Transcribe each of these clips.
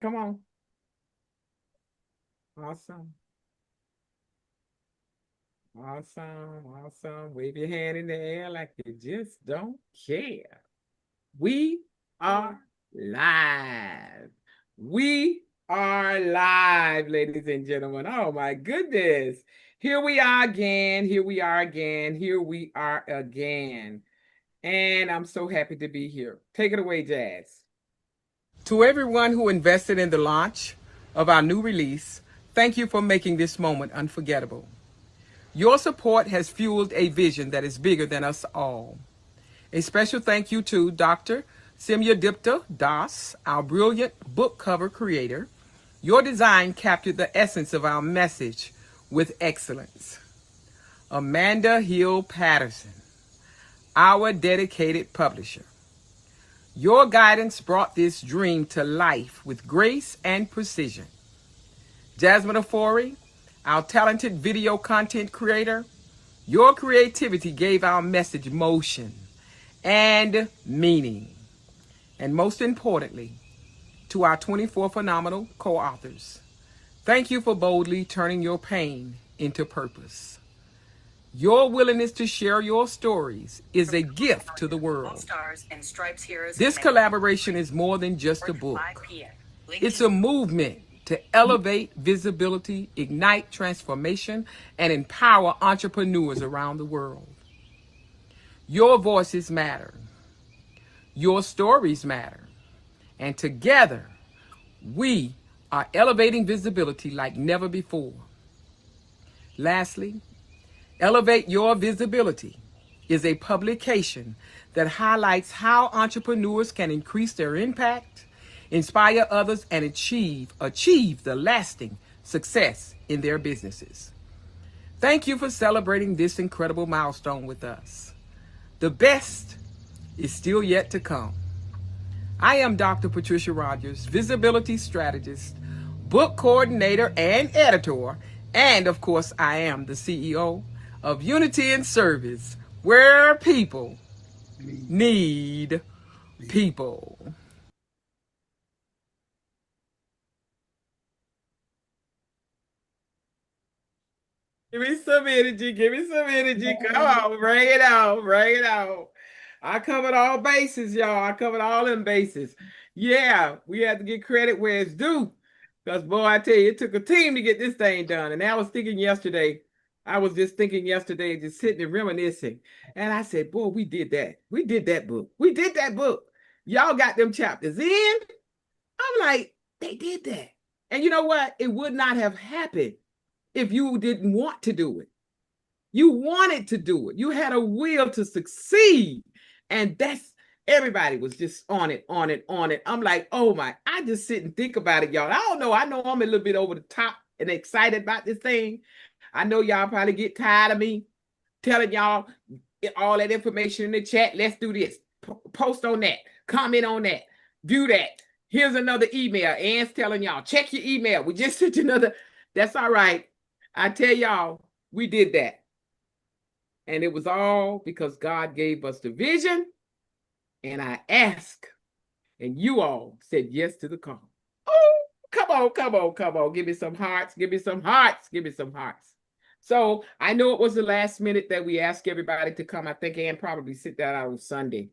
Come on. Awesome. Awesome. Awesome. Wave your hand in the air like you just don't care. We are live. We are live, ladies and gentlemen. Oh my goodness. Here we are again. Here we are again. Here we are again. And I'm so happy to be here. Take it away, Jazz. To everyone who invested in the launch of our new release, thank you for making this moment unforgettable. Your support has fueled a vision that is bigger than us all. A special thank you to Dr. Simyadipta Das, our brilliant book cover creator. Your design captured the essence of our message with excellence. Amanda Hill Patterson, our dedicated publisher. Your guidance brought this dream to life with grace and precision. Jasmine Afori, our talented video content creator, your creativity gave our message motion and meaning. And most importantly, to our 24 phenomenal co-authors, thank you for boldly turning your pain into purpose. Your willingness to share your stories is a gift to the world. This collaboration is more than just a book. It's a movement to elevate visibility, ignite transformation, and empower entrepreneurs around the world. Your voices matter. Your stories matter. And together, we are elevating visibility like never before. Lastly, Elevate Your Visibility is a publication that highlights how entrepreneurs can increase their impact, inspire others, and achieve the lasting success in their businesses. Thank you for celebrating this incredible milestone with us. The best is still yet to come. I am Dr. Patricia Rogers, visibility strategist, book coordinator, and editor, and of course, I am the CEO of Unity in Service, where people need people. Give me some energy. Give me some energy. Come on, bring it on. Bring it on. I covered all bases, y'all. I covered all them bases. Yeah, we have to get credit where it's due. Because, boy, I tell you, it took a team to get this thing done. And I was thinking yesterday, just sitting and reminiscing. And I said, boy, we did that. We did that book. We did that book. Y'all got them chapters in. I'm like, they did that. And you know what? It would not have happened if you didn't want to do it. You wanted to do it. You had a will to succeed. And that's everybody was just on it, on it, on it. I'm like, oh my, I just sit and think about it, y'all. I don't know. I know I'm a little bit over the top and excited about this thing. I know y'all probably get tired of me telling y'all all that information in the chat. Let's do this. Post on that. Comment on that. Do that. Here's another email. Ann's telling y'all, check your email. We just sent you another. That's all right. I tell y'all, we did that. And it was all because God gave us the vision. And I asked, and you all said yes to the call. Oh, come on, come on, come on. Give me some hearts. Give me some hearts. Give me some hearts. So I know it was the last minute that we asked everybody to come. I think Ann probably sent that out on Sunday.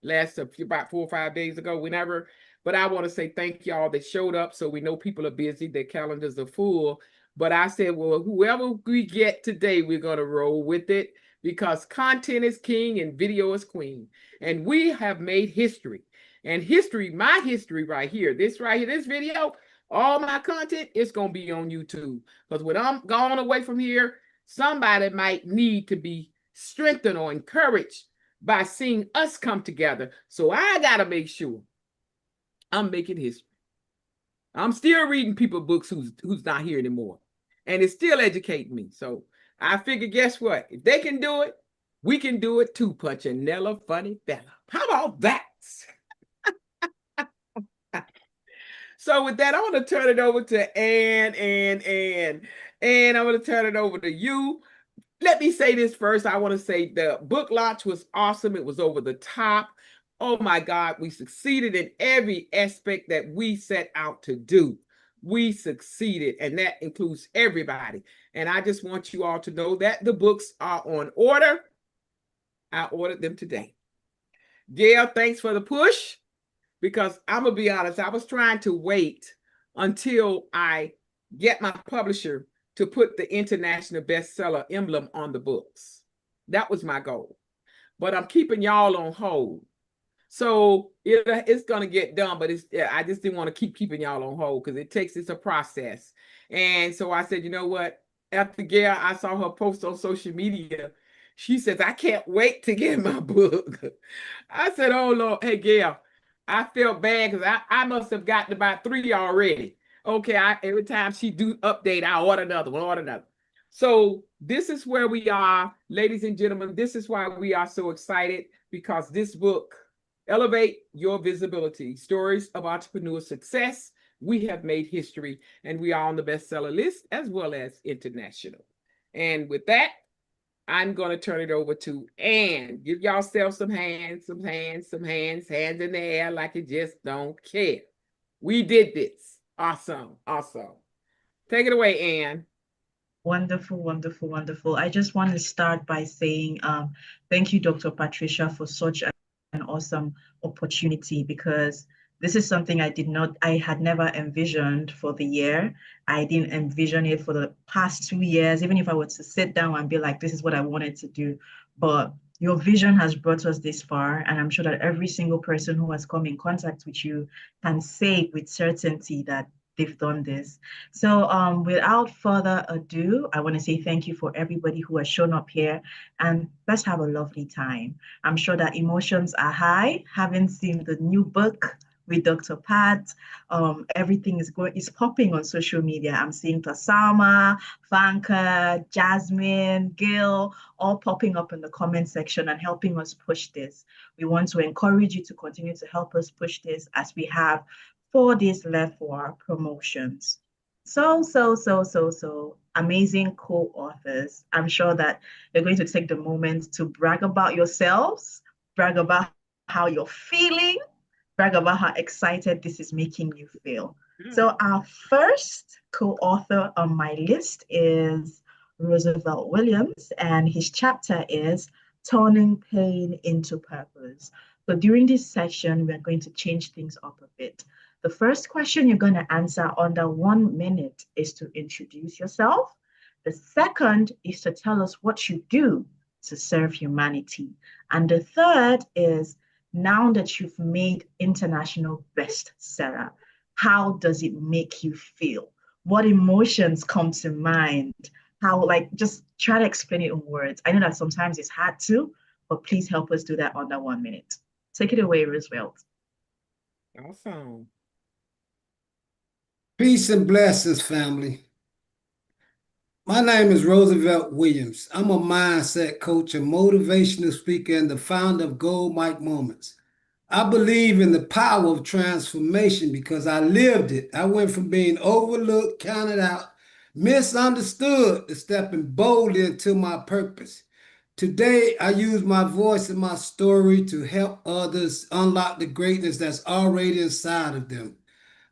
About 4 or 5 days ago, whenever. But I want to say thank y'all that showed up. So we know people are busy. Their calendars are full. But I said, well, whoever we get today, we're going to roll with it because content is king and video is queen. And we have made history. And history, my history right here, this video, all my content is going to be on YouTube. Because when I'm gone away from here, somebody might need to be strengthened or encouraged by seeing us come together. So I got to make sure I'm making history. I'm still reading people books who's not here anymore. And it's still educating me. So I figure, guess what? If they can do it, we can do it too, Punchinella Funny Fella. How about that? So with that, I want to turn it over to Ann. And I'm going to turn it over to you. Let me say this first. I want to say the book launch was awesome. It was over the top. Oh my God, we succeeded in every aspect that we set out to do. We succeeded, and that includes everybody. And I just want you all to know that the books are on order. I ordered them today. Gail, thanks for the push, because I'm going to be honest, I was trying to wait until I get my publisher to put the international bestseller emblem on the books. That was my goal. But I'm keeping y'all on hold. So it's going to get done, but I just didn't want to keeping y'all on hold, because it's a process. And so I said, you know what? After Gail, I saw her post on social media. She says, I can't wait to get my book. I said, oh, Lord. Hey, Gail, I felt bad because I must have gotten about 3 already. Okay, every time she do update, I order another one, order another. So this is where we are, ladies and gentlemen. This is why we are so excited, because this book, Elevate Your Visibility, Stories of Entrepreneur Success. We have made history, and we are on the bestseller list as well as international. And with that, I'm going to turn it over to Ann. Give yourself some hands, hands in the air like you just don't care. We did this. Awesome. Awesome. Take it away, Ann. Wonderful, wonderful, wonderful. I just want to start by saying thank you, Dr. Patricia, for such an awesome opportunity, because this is something I had never envisioned for the year. I didn't envision it for the past 2 years, even if I were to sit down and be like, this is what I wanted to do. But your vision has brought us this far. And I'm sure that every single person who has come in contact with you can say with certainty that they've done this. So without further ado, I want to say thank you for everybody who has shown up here, and let's have a lovely time. I'm sure that emotions are high. Having seen the new book with Dr. Pat, everything is popping on social media. I'm seeing Tasama, Vanka, Jasmine, Gil, all popping up in the comment section and helping us push this. We want to encourage you to continue to help us push this, as we have 4 days left for our promotions. So amazing co-authors. I'm sure that you're going to take the moment to brag about yourselves, brag about how you're feeling, brag about how excited this is making you feel. So our first co-author on my list is Roosevelt Williams, and his chapter is Turning Pain into Purpose. So during this session, we're going to change things up a bit. The first question you're going to answer under 1 minute is to introduce yourself. The second is to tell us what you do to serve humanity. And the third is, now that you've made international bestseller, how does it make you feel? What emotions come to mind? How, like, just try to explain it in words. I know that sometimes it's hard to, but please help us do that under 1 minute. Take it away, Roosevelt. Awesome. Peace and blessings, family. My name is Roosevelt Williams. I'm a mindset coach, a motivational speaker, and the founder of Gold Mike Moments. I believe in the power of transformation because I lived it. I went from being overlooked, counted out, misunderstood, to stepping boldly into my purpose. Today, I use my voice and my story to help others unlock the greatness that's already inside of them.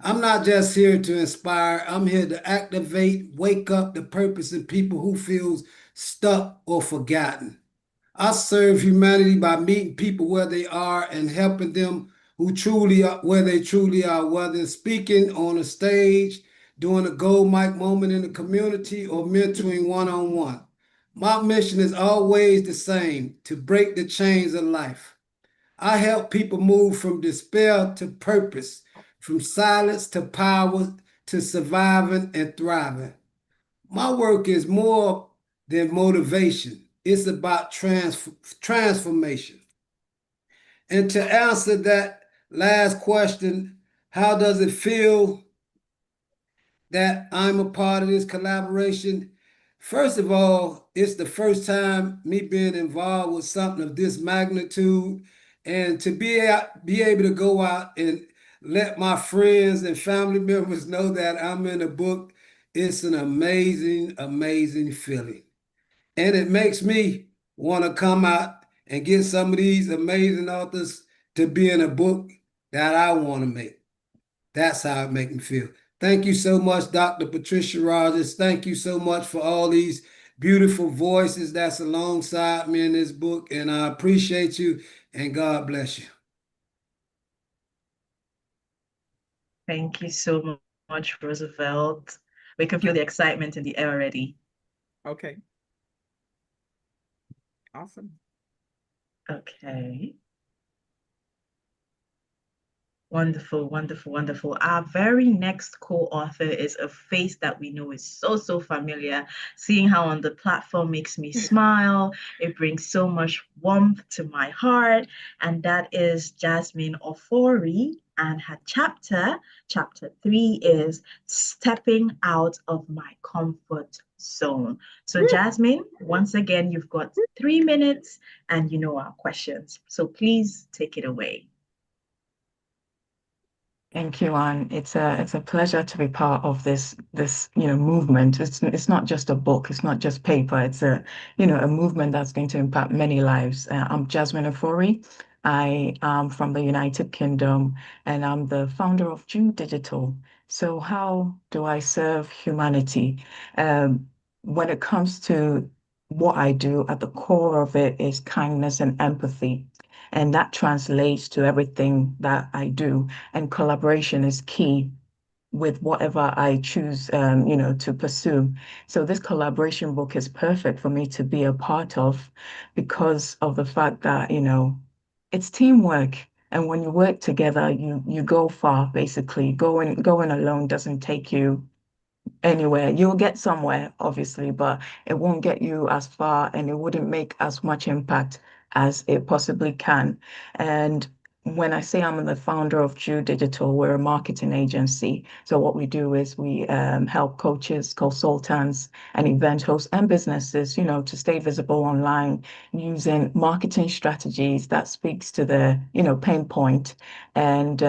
I'm not just here to inspire. I'm here to activate, wake up the purpose in people who feels stuck or forgotten. I serve humanity by meeting people where they are and helping them who truly are where they truly are, whether it's speaking on a stage, doing a gold mic moment in the community, or mentoring one-on-one. My mission is always the same: to break the chains of life. I help people move from despair to purpose, from silence to power, to surviving and thriving. My work is more than motivation. It's about transformation. And to answer that last question, how does it feel that I'm a part of this collaboration? First of all, it's the first time me being involved with something of this magnitude, and to be able to go out and let my friends and family members know that I'm in a book, it's an amazing, amazing feeling. And it makes me want to come out and get some of these amazing authors to be in a book that I want to make. That's how it makes me feel. Thank you so much, Dr. Patricia Rogers. Thank you so much for all these beautiful voices that's alongside me in this book. And I appreciate you and God bless you. Thank you so much, Roosevelt. We can feel the excitement in the air already. Okay. Awesome. Okay. Wonderful, wonderful, wonderful. Our very next co-author is a face that we know is so, so familiar. Seeing how on the platform makes me smile. It brings so much warmth to my heart. And that is Jasmine Ofori. And her chapter 3, is Stepping Out of My Comfort Zone. So, Jasmine, once again, you've got 3 minutes and you know our questions. So please take it away. Thank you, Anne. It's a pleasure to be part of this movement. It's not just a book, it's not just paper. It's a movement that's going to impact many lives. I'm Jasmine Ofori. I am from the United Kingdom, and I'm the founder of Jew Digital. So how do I serve humanity? When it comes to what I do, at the core of it is kindness and empathy. And that translates to everything that I do, and collaboration is key with whatever I choose, to pursue. So this collaboration book is perfect for me to be a part of because of the fact that, it's teamwork. And when you work together, you go far, basically. Going alone doesn't take you anywhere. You'll get somewhere, obviously, but it won't get you as far and it wouldn't make as much impact as it possibly can. And when I say I'm the founder of Jew Digital, we're a marketing agency. So what we do is we help coaches, consultants, and event hosts and businesses, to stay visible online using marketing strategies that speaks to the, pain point. And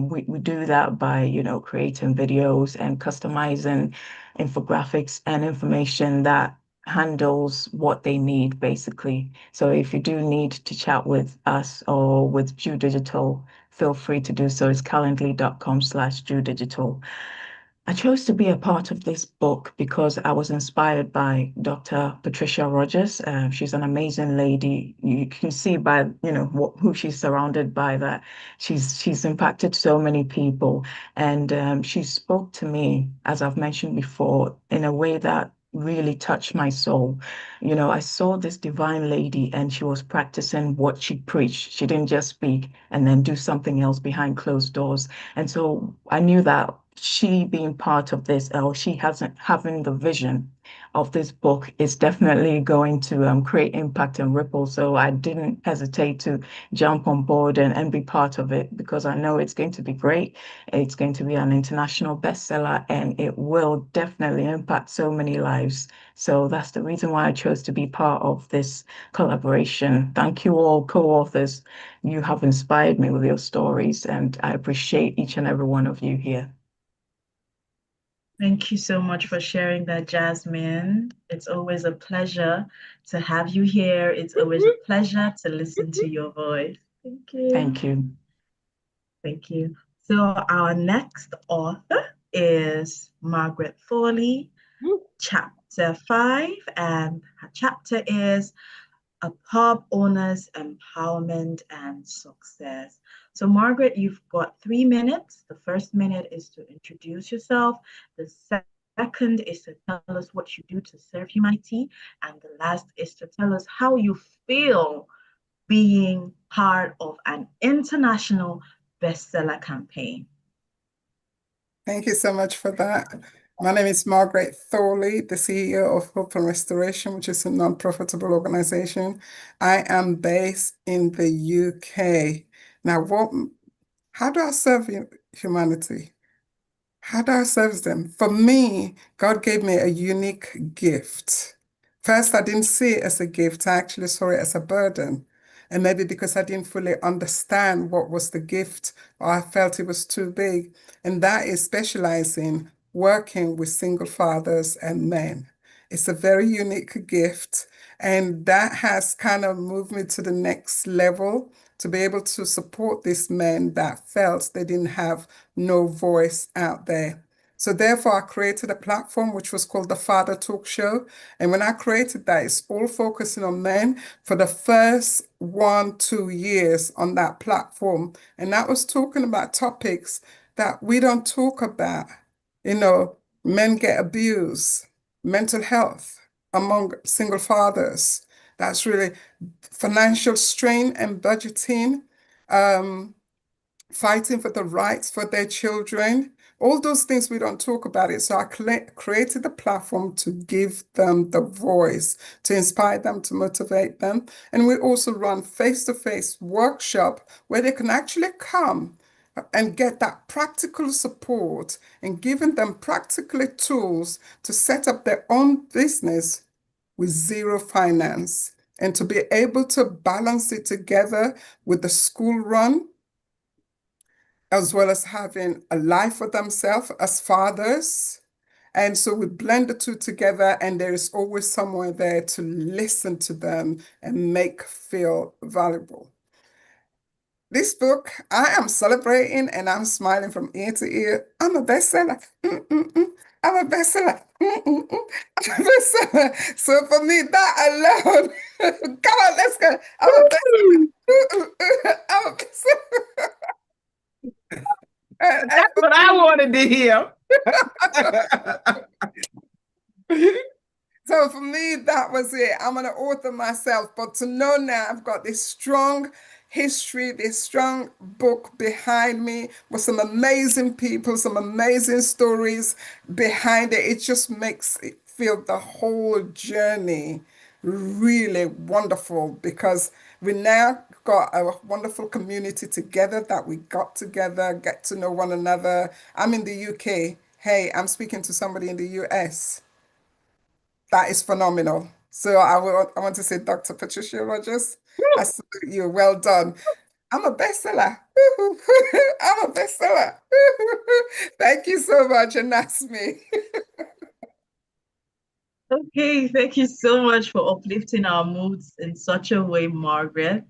we do that by, creating videos and customizing infographics and information that handles what they need, basically. So if you do need to chat with us or with Jew Digital, feel free to do so. It's calendly.com/Jew Digital. I chose to be a part of this book because I was inspired by Dr. Patricia Rogers. She's an amazing lady. You can see by, who she's surrounded by, that she's impacted so many people. And she spoke to me, as I've mentioned before, in a way that really touched my soul. I saw this divine lady and she was practicing what she preached. She didn't just speak and then do something else behind closed doors. And so I knew that she being part of this, or she hasn't having the vision of this book, is definitely going to create impact and ripple. So I didn't hesitate to jump on board and be part of it because I know it's going to be great. It's going to be an international bestseller and it will definitely impact so many lives. So that's the reason why I chose to be part of this collaboration. Thank you all, co-authors. You have inspired me with your stories, and I appreciate each and every one of you here. Thank you so much for sharing that, Jasmine. It's always a pleasure to have you here. It's always a pleasure to listen to your voice. Thank you. Thank you. Thank you. So our next author is Margaret Thorley, chapter 5, and her chapter is A Pub Owner's Empowerment and Success. So, Margaret, you've got 3 minutes. The first minute is to introduce yourself. The second is to tell us what you do to serve humanity. And the last is to tell us how you feel being part of an international bestseller campaign. Thank you so much for that. My name is Margaret Thorley, the CEO of Hope and Restoration, which is a non-profitable organization. I am based in the UK. Now, how do I serve humanity? How do I serve them? For me, God gave me a unique gift. First, I didn't see it as a gift. I actually saw it as a burden. And maybe because I didn't fully understand what was the gift, or I felt it was too big. And that is specializing, working with single fathers and men. It's a very unique gift. And that has kind of moved me to the next level to be able to support these men that felt they didn't have no voice out there. So therefore, I created a platform which was called the Father Talk Show. And when I created that, it's all focusing on men for the first 1-2 years on that platform. And that was talking about topics that we don't talk about. You know, men get abused, mental health among single fathers. That's really financial strain and budgeting, fighting for the rights for their children. All those things we don't talk about it. So I created a platform to give them the voice, to inspire them, to motivate them. And we also run face-to-face workshop where they can actually come and get that practical support and giving them practically tools to set up their own business with zero finance and to be able to balance it together with the school run, as well as having a life for themselves as fathers. And so we blend the two together, and there is always someone there to listen to them and make feel valuable. This book, I am celebrating and I'm smiling from ear to ear. I'm a bestseller. I'm a bestseller. I'm a bestseller. So for me, that alone, come on, let's go. I'm a bestseller. I'm a bestseller. That's what I wanted to hear. So for me, that was it. I'm an author myself, but to know now I've got this strong history, this strong book behind me with some amazing people, some amazing stories behind it. It just makes it feel the whole journey really wonderful because we now got a wonderful community together that we got together, get to know one another. I'm in the UK. Hey, I'm speaking to somebody in the US. That is phenomenal. So I want to say, Dr. Patricia Rogers, I salute you. Well done. I'm a bestseller. I'm a bestseller. Thank you so much, and that's me. Okay, thank you so much for uplifting our moods in such a way, Margaret.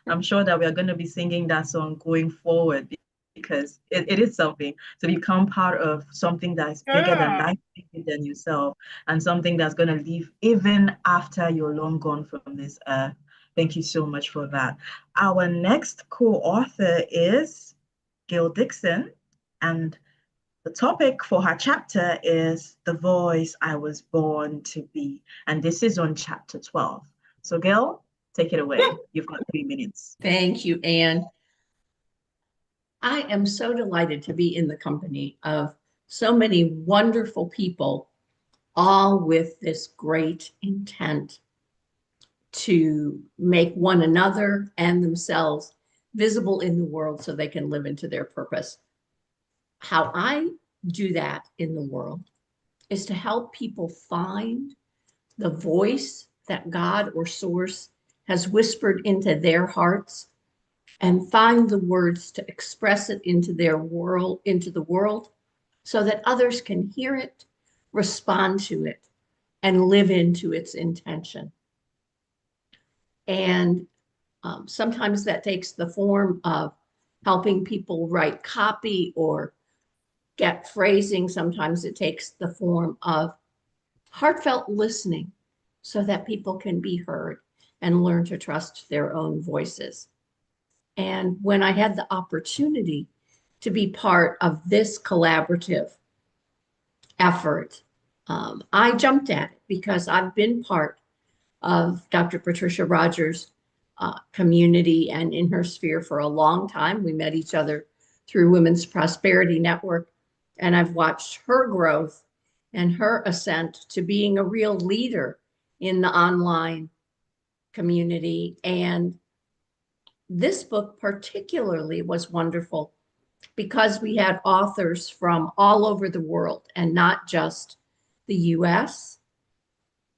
I'm sure that we are going to be singing that song going forward because it is something to become part of something that is bigger than Yeah. life, bigger than yourself, and something that's going to live even after you're long gone from this earth. Thank you so much for that. Our next co-author is Gail Dixon, and the topic for her chapter is The Voice I Was Born to Be. And this is on chapter 12. So, Gail, take it away. You've got 3 minutes. Thank you, Anne. I am so delighted to be in the company of so many wonderful people, all with this great intent to make one another and themselves visible in the world so they can live into their purpose. How I do that in the world is to help people find the voice that God or Source has whispered into their hearts and find the words to express it into their world, into the world, so that others can hear it, respond to it, and live into its intention. And sometimes that takes the form of helping people write copy or get phrasing. Sometimes it takes the form of heartfelt listening so that people can be heard and learn to trust their own voices. And when I had the opportunity to be part of this collaborative effort, I jumped at it because I've been part of Dr. Patricia Rogers' community and in her sphere for a long time. We met each other through Women's Prosperity Network, and I've watched her growth and her ascent to being a real leader in the online community. And this book particularly was wonderful because we had authors from all over the world and not just the US,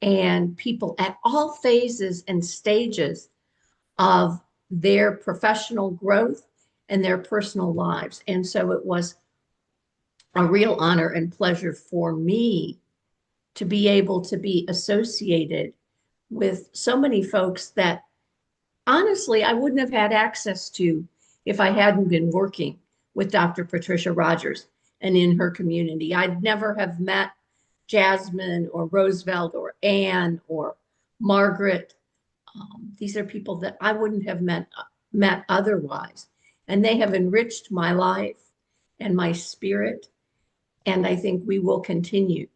and people at all phases and stages of their professional growth and their personal lives. And so it was a real honor and pleasure for me to be able to be associated with so many folks that honestly, I wouldn't have had access to if I hadn't been working with Dr. Patricia Rogers and in her community. I'd never have met Jasmine or Roosevelt or Anne or Margaret. These are people that I wouldn't have met otherwise. And they have enriched my life and my spirit. And I think we will continue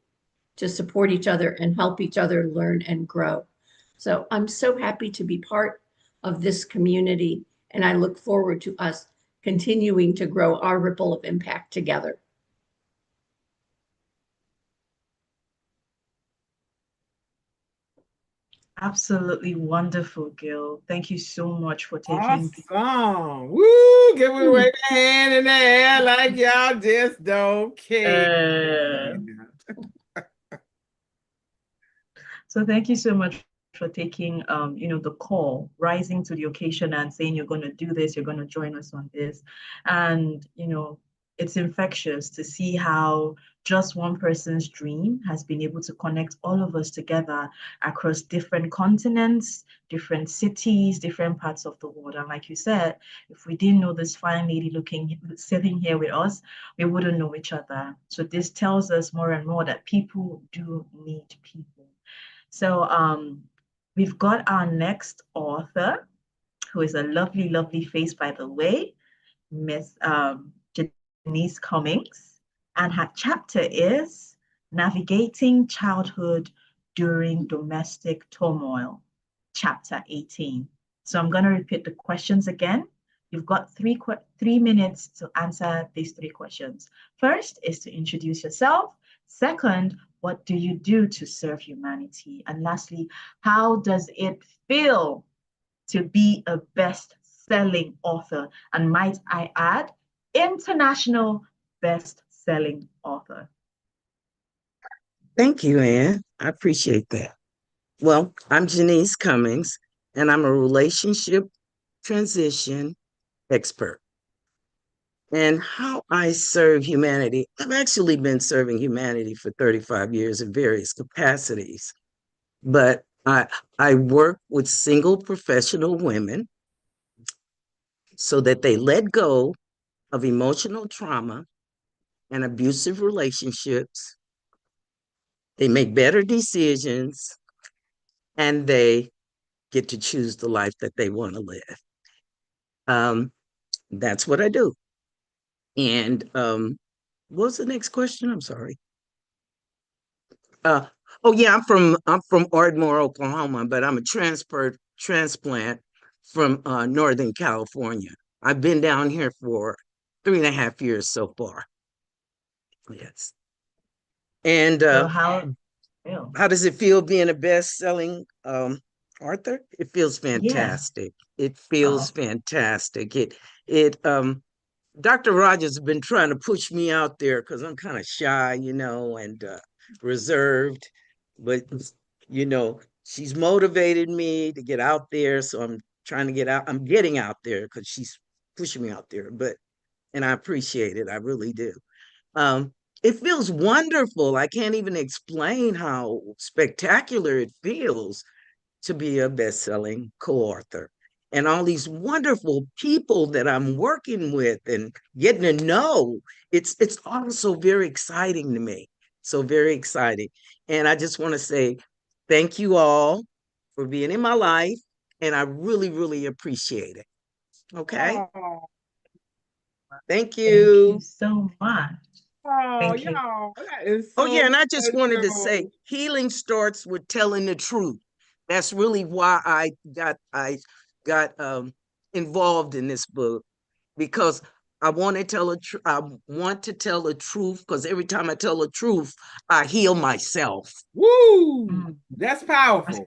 to support each other and help each other learn and grow. So I'm so happy to be part of this community, and I look forward to us continuing to grow our ripple of impact together. Absolutely wonderful, Gil. Thank you so much for taking Awesome. Woo! Give me away the hand in the air like y'all just don't care. So thank you so much for taking, the call, rising to the occasion and saying you're going to do this, you're going to join us on this. And, it's infectious to see how just one person's dream has been able to connect all of us together across different continents, different cities, different parts of the world. And like you said, if we didn't know this fine lady sitting here with us, we wouldn't know each other. So this tells us more and more that people do need people. So we've got our next author, who is a lovely, lovely face, by the way, Miss Janice Cummings. And her chapter is Navigating Childhood During Domestic Turmoil, chapter 18. So I'm going to repeat the questions again. You've got 3 minutes to answer these 3 questions. First is to introduce yourself. Second, what do you do to serve humanity? And lastly, how does it feel to be a best-selling author? And might I add, international best-selling author. Thank you, Anne. I appreciate that. Well, I'm Janice Cummings, and I'm a relationship transition expert. And how I serve humanity, I've actually been serving humanity for 35 years in various capacities. But I work with single professional women so that they let go of emotional trauma and abusive relationships. They make better decisions and they get to choose the life that they want to live. That's what I do. And what was the next question? I'm sorry. Oh yeah, I'm from Ardmore, Oklahoma, but I'm a transplant from Northern California. I've been down here for 3.5 years so far. Yes. And So how does it feel being a best-selling author? It feels fantastic. Yeah. It feels fantastic. It Dr. Rogers has been trying to push me out there because I'm kind of shy, and reserved. But, she's motivated me to get out there. So I'm trying to get out. I'm getting out there because she's pushing me out there. And I appreciate it. I really do. It feels wonderful. I can't even explain how spectacular it feels to be a best-selling co-author. And all these wonderful people that I'm working with and getting to know, it's also very exciting to me. So very exciting. And I just want to say thank you all for being in my life. And I really, really appreciate it. Okay. Oh. Thank you. Thank you so much. Oh, y'all, that is so yeah, and I just wanted to wonderful. say healing starts with telling the truth. That's really why I got involved in this book, because I want to tell the truth, because every time I tell the truth, I heal myself. Woo! That's powerful.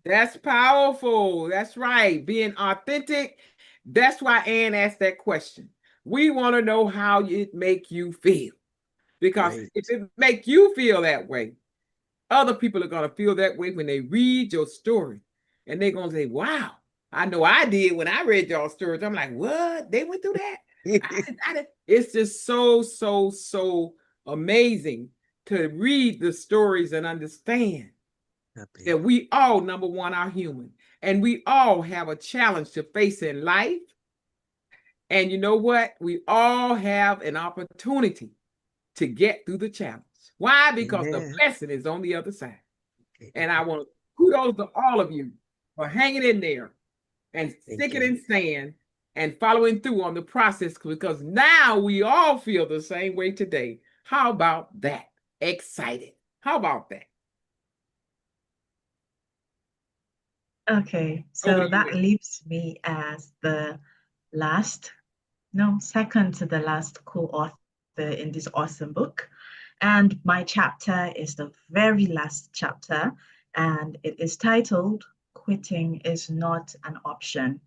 That's powerful. That's right. Being authentic. That's why Anne asked that question. We want to know how it make you feel. Because if it make you feel that way, other people are going to feel that way when they read your story. And they're going to say, wow, I know I did when I read y'all stories. I'm like, what? They went through that? It's just so, so amazing to read the stories and understand that we all, number one, are human. And we all have a challenge to face in life. And you know what? We all have an opportunity to get through the challenge. Why? Because the blessing is on the other side. And I want to kudos to all of you for hanging in there and sticking and staying and following through on the process, because now we all feel the same way today. How about that? Excited. How about that? Okay, so that leaves me as the second to the last co-author in this awesome book. And my chapter is the very last chapter, and it is titled Quitting is Not an Option.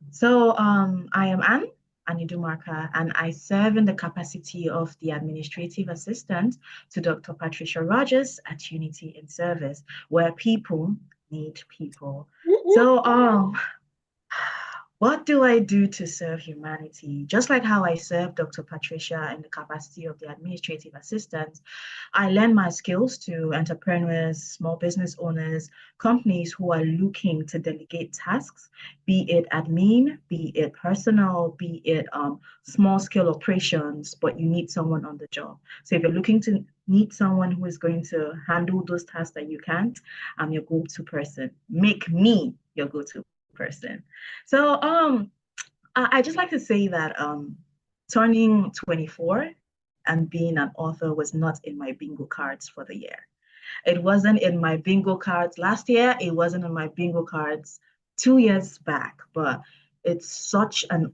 So I am Anne Anidumarka, and I serve in the capacity of the administrative assistant to Dr. Patricia Rogers at Unity in Service, where people need people. So what do I do to serve humanity? Just like how I serve Dr. Patricia in the capacity of the administrative assistant, I lend my skills to entrepreneurs, small business owners, companies who are looking to delegate tasks, be it admin, be it personal, be it small scale operations, but you need someone on the job. So if you're looking to need someone who is going to handle those tasks that you can't, I'm your go-to person. Make me your go-to person. So I just like to say that turning 24 and being an author was not in my bingo cards for the year. It wasn't in my bingo cards last year. It wasn't in my bingo cards 2 years back. But it's such an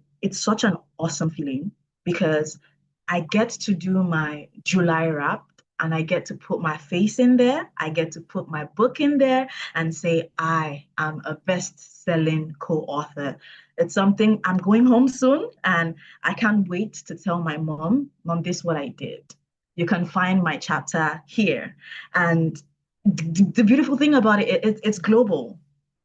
awesome feeling because I get to do my July wrap and I get to put my face in there. I get to put my book in there and say, I am a best-selling co-author. It's something I'm going home soon and I can't wait to tell my mom, this is what I did. You can find my chapter here. And the beautiful thing about it's global.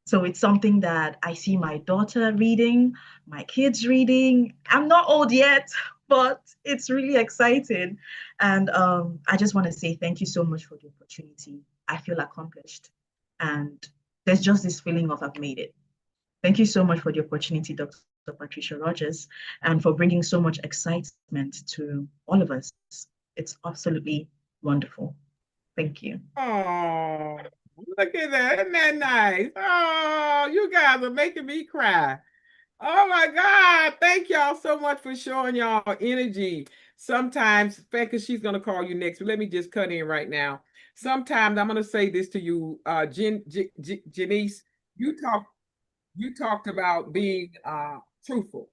So it's something that I see my daughter reading, my kids reading. I'm not old yet, but it's really exciting. And I just want to say thank you so much for the opportunity. I feel accomplished. And there's just this feeling of I've made it. Thank you so much for the opportunity, Dr. Patricia Rogers, and for bringing so much excitement to all of us. It's absolutely wonderful. Thank you. Oh, look at that. Isn't that nice? Oh, you guys are making me cry. Oh my God. Thank y'all so much for showing y'all energy. Sometimes, because she's going to call you next, but let me just cut in right now. Sometimes I'm going to say this to you, Janice, you talked about being truthful,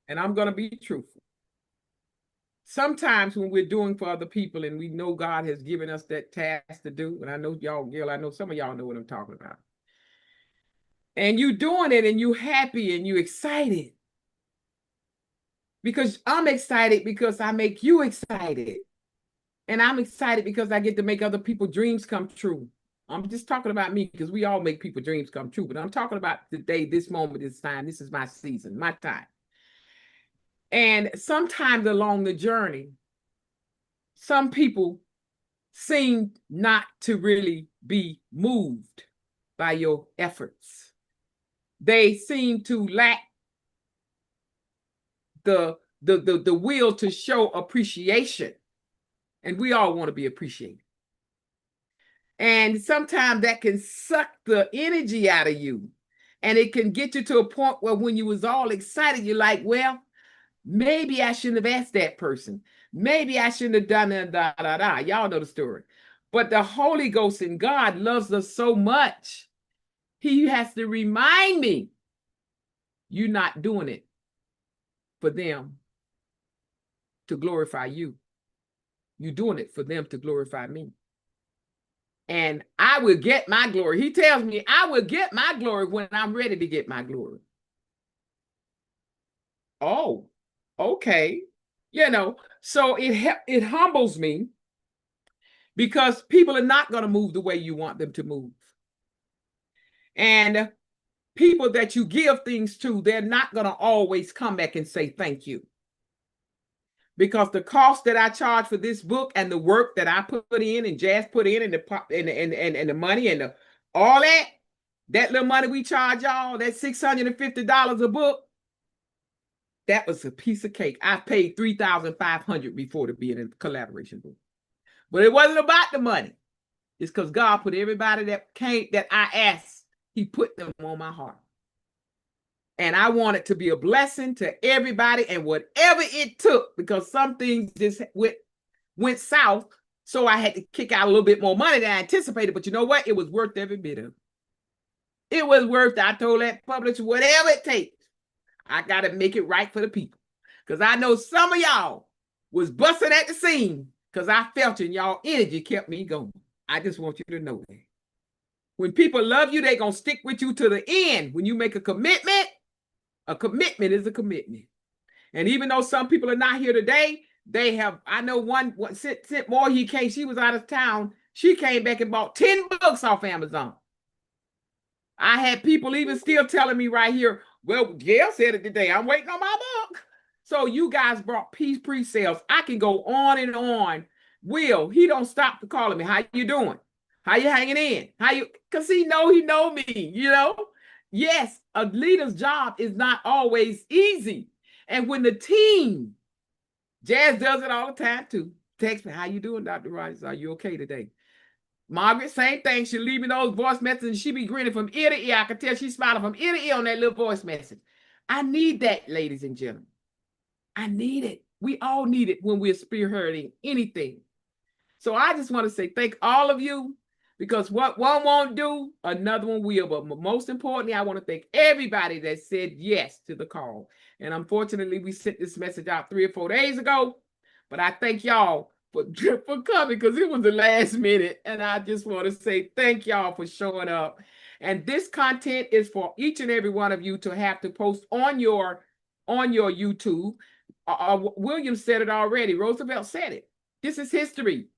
and I'm going to be truthful. Sometimes when we're doing for other people and we know God has given us that task to do, and I know y'all, Gail, I know some of y'all know what I'm talking about. And you doing it and you happy and you excited. Because I'm excited because I make you excited. And I'm excited because I get to make other people's dreams come true. I'm just talking about me because we all make people's dreams come true. But I'm talking about today, this moment, this time. This is my season, my time. And sometimes along the journey, some people seem not to really be moved by your efforts. They seem to lack the will to show appreciation. And we all want to be appreciated. And sometimes that can suck the energy out of you. And it can get you to a point where when you was all excited, you're like, well, maybe I shouldn't have asked that person. Maybe I shouldn't have done that, da, da, da. Y'all know the story. But the Holy Ghost and God loves us so much. He has to remind me, you're not doing it for them to glorify you. You're doing it for them to glorify me. And I will get my glory. He tells me I will get my glory when I'm ready to get my glory. Oh, okay. You know, so it humbles me because people are not going to move the way you want them to move. And people that you give things to, they're not going to always come back and say thank you. because the cost that I charge for this book and the work that I put in and Jazz put in and the money and all that little money we charge y'all, that $650 a book, that was a piece of cake. I paid $3,500 before to be in a collaboration book. But it wasn't about the money. It's because God put everybody that I asked, he put them on my heart. And I want it to be a blessing to everybody and whatever it took, because some things just went south. So I had to kick out a little bit more money than I anticipated. But you know what? It was worth every bit of it. It was worth, I told that publisher, whatever it takes, I got to make it right for the people. Because I know some of y'all was busting at the seam because I felt in y'all energy kept me going. I just want you to know that. When people love you, they're going to stick with you to the end. When you make a commitment is a commitment. And even though some people are not here today, they have, I know one sent more, she was out of town. She came back and bought 10 books off Amazon. I had people even still telling me right here, well, Gail said it today, I'm waiting on my book. So you guys brought pre-sales. I can go on and on. Will, he don't stop calling me. How you doing? How you hanging in? Because he know me, you know? Yes, a leader's job is not always easy. And when the team, Jazz does it all the time too. Text me, how you doing, Dr. Rogers? Are you okay today? Margaret, same thing. She'll leave me those voice messages and she be grinning from ear to ear. I can tell she's smiling from ear to ear on that little voice message. I need that, ladies and gentlemen. I need it. We all need it when we're spearheading anything. So I just want to say thank all of you, because what one won't do, another one will. But most importantly, I want to thank everybody that said yes to the call. And unfortunately, we sent this message out 3 or 4 days ago. But I thank y'all for coming, because it was the last minute. And I just want to say thank y'all for showing up. And this content is for each and every one of you to have to post on your YouTube. William said it already. Roosevelt said it. This is history.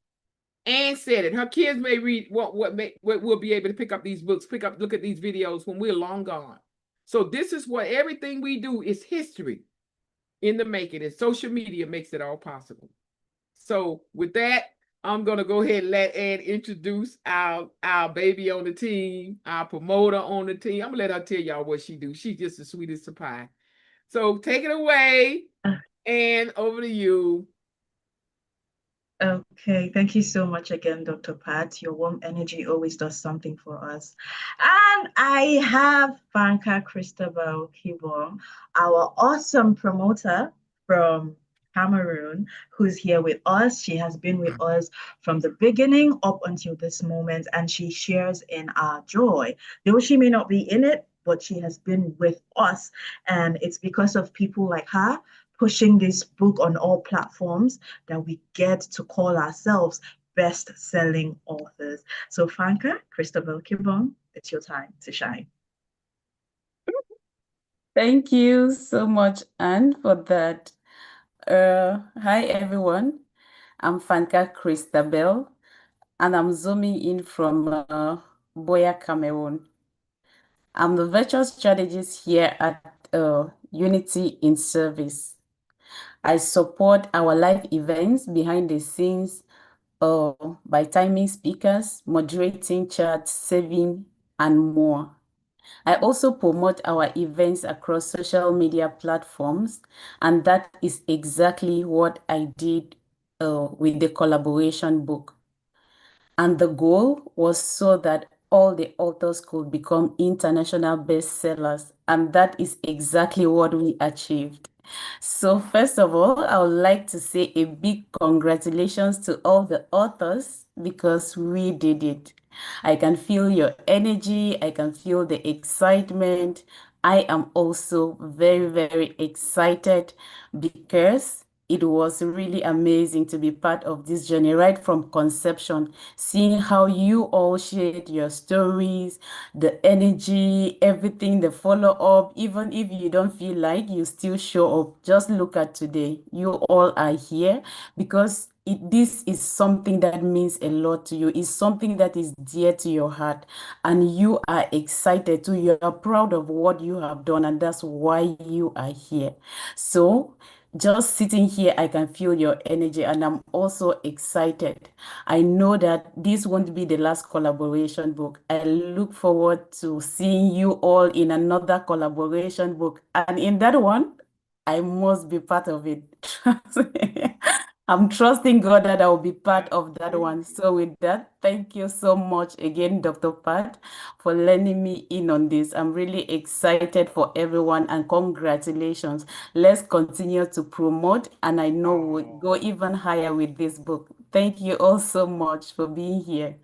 Anne said it. Her kids may read what we'll be able to pick up these books, look at these videos when we're long gone. So this is what everything we do is history in the making, and social media makes it all possible. So with that, I'm gonna go ahead and let Anne introduce our baby on the team, our promoter on the team. I'm gonna let her tell y'all what she do. She's just the sweetest of pie. So take it away, and over to you. Okay, thank you so much again, Dr. Pat. Your warm energy always does something for us. And I have Banker Christabel Kibon, our awesome promoter from Cameroon, who's here with us. She has been with us from the beginning up until this moment, and she shares in our joy. Though she may not be in it, but she has been with us. And it's because of people like her pushing this book on all platforms that we get to call ourselves best-selling authors. So Fanka, Christabel Kibon, it's your time to shine. Thank you so much, Anne, for that. Hi, everyone. I'm Fanka Christabel, and I'm zooming in from Boya, Cameroon. I'm the virtual strategist here at Unity in Service. I support our live events behind the scenes by timing speakers, moderating chats, saving, and more. I also promote our events across social media platforms, and that is exactly what I did with the collaboration book. And the goal was so that all the authors could become international bestsellers, and that is exactly what we achieved. So first of all, I would like to say a big congratulations to all the authors, because we did it. I can feel your energy. I can feel the excitement. I am also very, very excited because it was really amazing to be part of this journey right from conception, seeing how you all shared your stories, the energy, everything, the follow-up. Even if you don't feel like, you still show up. Just look at today. You all are here because this is something that means a lot to you. It's something that is dear to your heart, and you are excited too. You are proud of what you have done, and that's why you are here. So just sitting here, I can feel your energy, and I'm also excited. I know that this won't be the last collaboration book. I look forward to seeing you all in another collaboration book. And in that one, I must be part of it. I'm trusting God that I will be part of that one. So with that, thank you so much again, Dr. Pat, for letting me in on this. I'm really excited for everyone, and congratulations. Let's continue to promote, and I know we'll go even higher with this book. Thank you all so much for being here.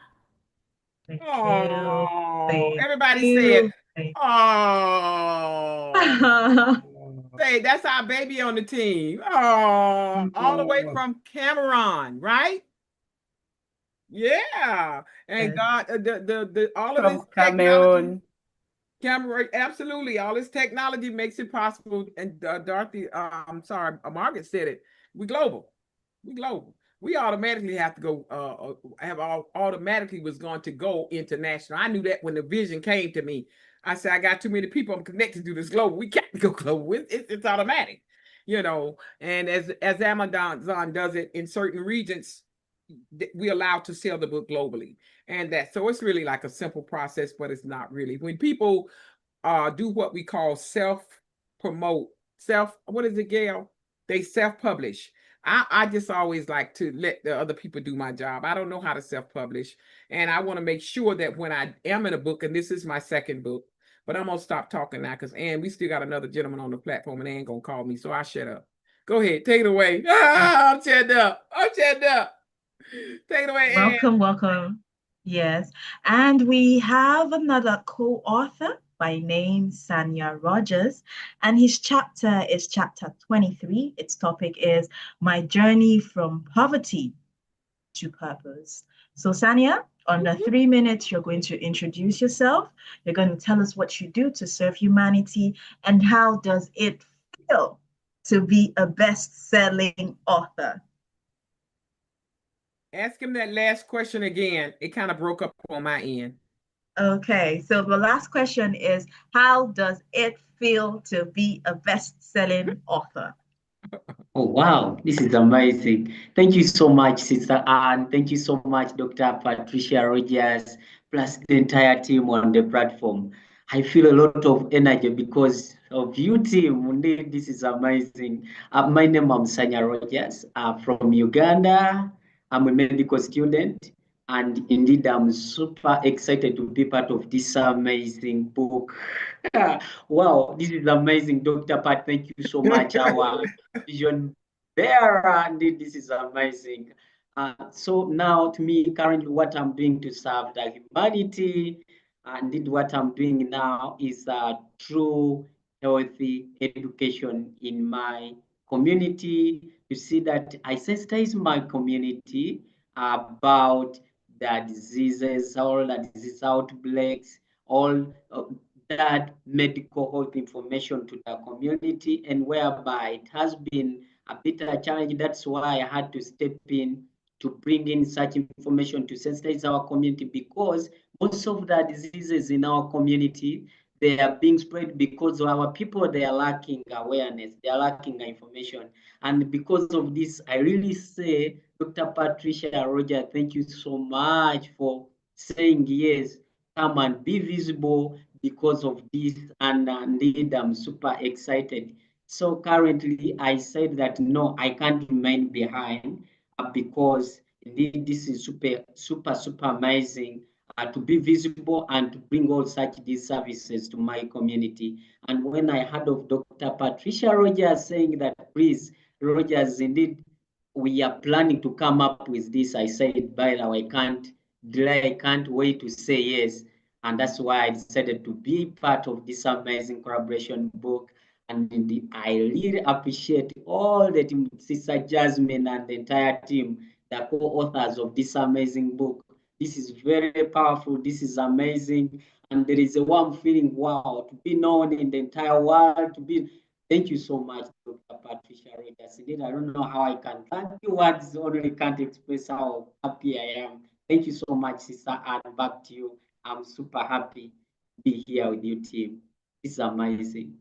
Thank you. Oh, Thank everybody say it. you. Thank Oh, say that's our baby on the team. Oh, all the way from Cameroon, right? Yeah. And you. God, the all of this From technology, Cameroon. Cameroon, absolutely, all this technology makes it possible. And Dorothy, I'm sorry, Margaret said it. We global. We global. We automatically have to go. Have all automatically was going to go international. I knew that when the vision came to me. I said, I got too many people. I'm connected to this global. We can't go global. It's automatic, you know. And as Amazon does it in certain regions, we allowed to sell the book globally, and that so it's really like a simple process, but it's not really. When people do what we call self promote, self, what is it, Gail? They self publish. I just always like to let the other people do my job. I don't know how to self publish. And I want to make sure that when I am in a book, and this is my second book, but I'm going to stop talking now because Ann, we still got another gentleman on the platform and Ann going to call me. So I shut up. Go ahead. Take it away. I'm shut up. I'm shut up. Take it away, Ann. Welcome, welcome. Yes. And we have another co-author by name Sanya Rogers, and his chapter is chapter 23. Its topic is My Journey from Poverty to Purpose. So, Sanya, under 3 minutes, you're going to introduce yourself. You're going to tell us what you do to serve humanity and how does it feel to be a best-selling author. Ask him that last question again. It kind of broke up on my end. Okay, so the last question is, how does it feel to be a best-selling author? Oh, wow, this is amazing. Thank you so much, Sister Anne. Thank you so much, Dr. Patricia Rogers, plus the entire team on the platform. I feel a lot of energy because of you, team. Indeed, this is amazing. My name is Sanya Rogers from Uganda. I'm a medical student, and indeed, I'm super excited to be part of this amazing book. Wow, this is amazing, Dr. Pat. Thank you so much. Our vision bearer. Indeed, this is amazing. So now, to me, currently, what I'm doing to serve the humanity, indeed, what I'm doing now is true healthy education in my community. You see that I sensitize my community about the diseases, all the disease outbreaks, all that medical health information to the community, and whereby it has been a bit of a challenge. That's why I had to step in to bring in such information to sensitize our community, because most of the diseases in our community, they are being spread because our people, they are lacking awareness, they are lacking information. And because of this, I really say, Dr. Patricia Roger, thank you so much for saying yes, come and be visible because of this. And indeed, I'm super excited. So currently, I said that no, I can't remain behind because indeed this is super amazing to be visible and to bring all such these services to my community. And when I heard of Dr. Patricia Rogers saying that, please, Rogers, indeed, we are planning to come up with this, I said, by the way, I can't delay, I can't wait to say yes. And that's why I decided to be part of this amazing collaboration book. And indeed, I really appreciate all the team, Sister Jasmine and the entire team, the co-authors of this amazing book. This is very powerful. This is amazing. And there is a warm feeling, wow, to be known in the entire world, to be. Thank you so much, Dr. Patricia Rogers. Indeed, I don't know how I can thank you. Words only can't express how happy I am. Thank you so much, Sister Anne. Back to you. I'm super happy to be here with you, team. This is amazing.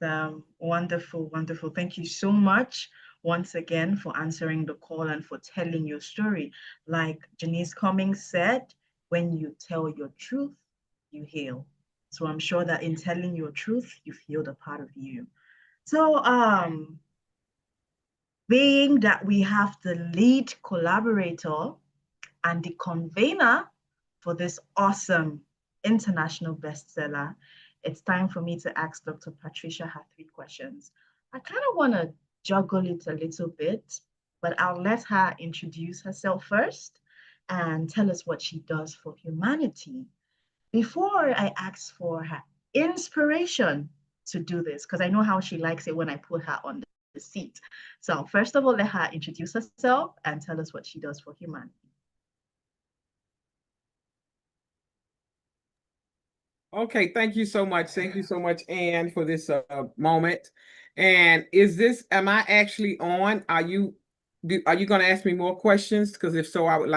Awesome. Wonderful, wonderful. Thank you so much once again for answering the call and for telling your story. Like Janice Cummings said, when you tell your truth, you heal. So I'm sure that in telling your truth, you've healed a part of you. So being that we have the lead collaborator and the convener for this awesome international bestseller, it's time for me to ask Dr. Patricia her 3 questions. I kind of want to juggle it a little bit, but I'll let her introduce herself first and tell us what she does for humanity before I ask for her inspiration to do this, because I know how she likes it when I put her on the seat. So first of all, let her introduce herself and tell us what she does for humanity. Okay, thank you so much. Thank you so much, Anne, for this moment. And am I actually on? Are you going to ask me more questions? Because if so, Yes. I would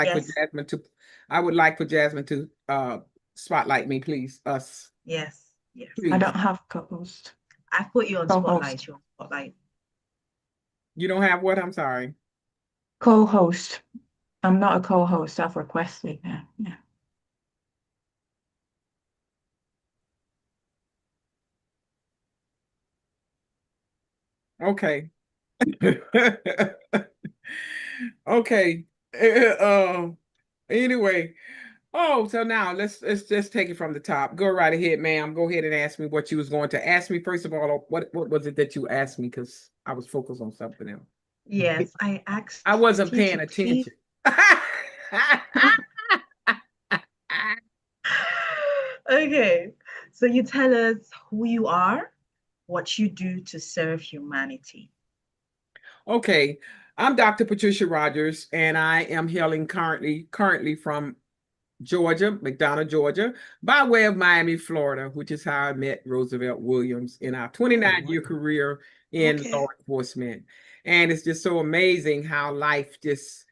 like for Jasmine to spotlight me, please. Us. Yes. Yes. Please. I don't have co-host. I put you on Co-host. spotlight. You're on spotlight. You don't have what? I'm sorry. Co-host. I'm not a co-host. I've requested. Yeah. Okay. Okay. Anyway. Oh, so now let's just take it from the top. Go right ahead, ma'am. Go ahead and ask me what you was going to ask me. First of all, what was it that you asked me? Because I was focused on something else. Yes, I asked I wasn't you paying to please. attention. Okay, so you tell us who you are, what you do to serve humanity. Okay, I'm Dr. Patricia Rogers, and I am hailing currently from Georgia, McDonough, Georgia, by way of Miami, Florida, which is how I met Roosevelt Williams in our 29-year career in law enforcement. And it's just so amazing how life just